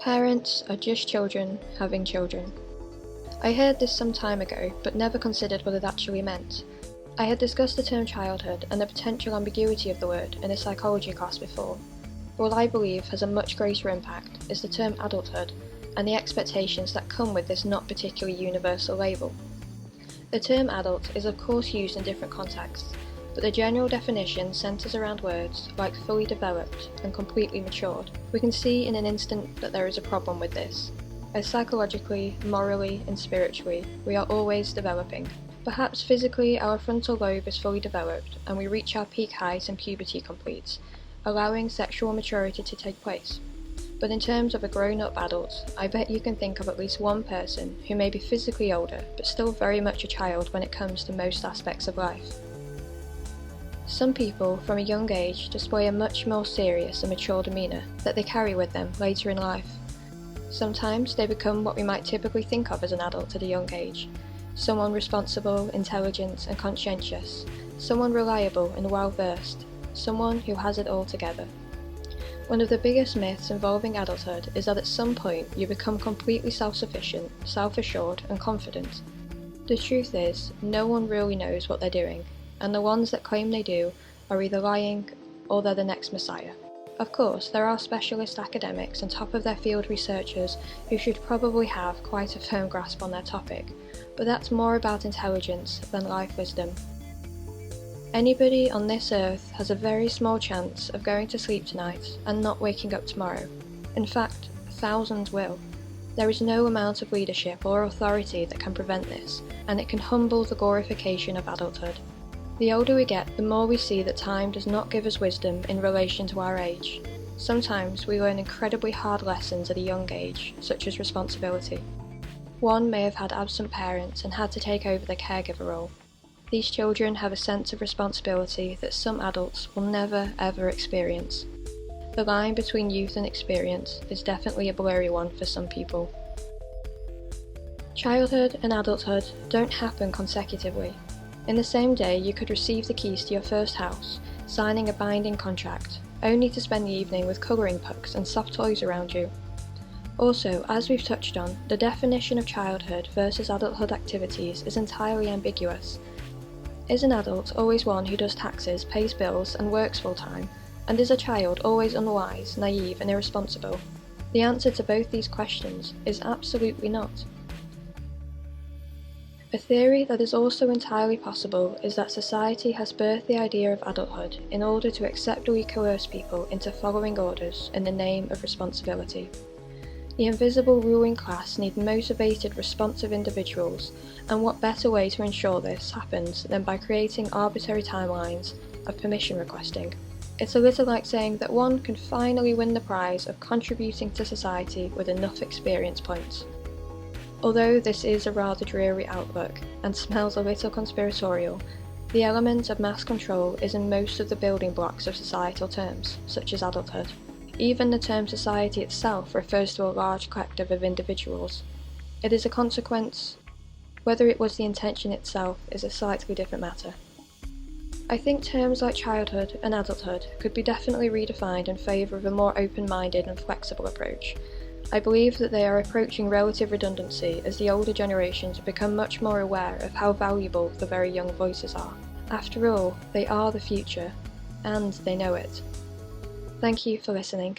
Parents are just children having children. I heard this some time ago, but never considered what it actually meant. I had discussed the term childhood and the potential ambiguity of the word in a psychology class before. What I believe has a much greater impact is the term adulthood and the expectations that come with this not particularly universal label. The term adult is of course used in different contexts, but the general definition centres around words like fully developed and completely matured. We can see in an instant that there is a problem with this, as psychologically, morally and spiritually we are always developing. Perhaps physically our frontal lobe is fully developed and we reach our peak height and puberty completes, allowing sexual maturity to take place. But in terms of a grown-up adult, I bet you can think of at least one person who may be physically older but still very much a child when it comes to most aspects of life. Some people from a young age display a much more serious and mature demeanour that they carry with them later in life. Sometimes they become what we might typically think of as an adult at a young age. Someone responsible, intelligent and conscientious. Someone reliable and well-versed. Someone who has it all together. One of the biggest myths involving adulthood is that at some point you become completely self-sufficient, self-assured and confident. The truth is, no one really knows what they're doing, and the ones that claim they do are either lying or they're the next messiah. Of course, there are specialist academics and top of their field researchers who should probably have quite a firm grasp on their topic, but that's more about intelligence than life wisdom. Anybody on this earth has a very small chance of going to sleep tonight and not waking up tomorrow. In fact, thousands will. There is no amount of leadership or authority that can prevent this, and it can humble the glorification of adulthood. The older we get, the more we see that time does not give us wisdom in relation to our age. Sometimes we learn incredibly hard lessons at a young age, such as responsibility. One may have had absent parents and had to take over the caregiver role. These children have a sense of responsibility that some adults will never ever experience. The line between youth and experience is definitely a blurry one for some people. Childhood and adulthood don't happen consecutively. In the same day you could receive the keys to your first house, signing a binding contract, only to spend the evening with colouring books and soft toys around you. Also, as we've touched on, the definition of childhood versus adulthood activities is entirely ambiguous. Is an adult always one who does taxes, pays bills and works full-time? And is a child always unwise, naive and irresponsible? The answer to both these questions is absolutely not. A theory that is also entirely possible is that society has birthed the idea of adulthood in order to acceptably coerce people into following orders in the name of responsibility. The invisible ruling class need motivated, responsive individuals, and what better way to ensure this happens than by creating arbitrary timelines of permission requesting. It's a little like saying that one can finally win the prize of contributing to society with enough experience points. Although this is a rather dreary outlook and smells a little conspiratorial, the element of mass control is in most of the building blocks of societal terms, such as adulthood. Even the term society itself refers to a large collective of individuals. It is a consequence. Whether it was the intention itself is a slightly different matter. I think terms like childhood and adulthood could be definitely redefined in favour of a more open-minded and flexible approach. I believe that they are approaching relative redundancy as the older generations become much more aware of how valuable the very young voices are. After all, they are the future, and they know it. Thank you for listening.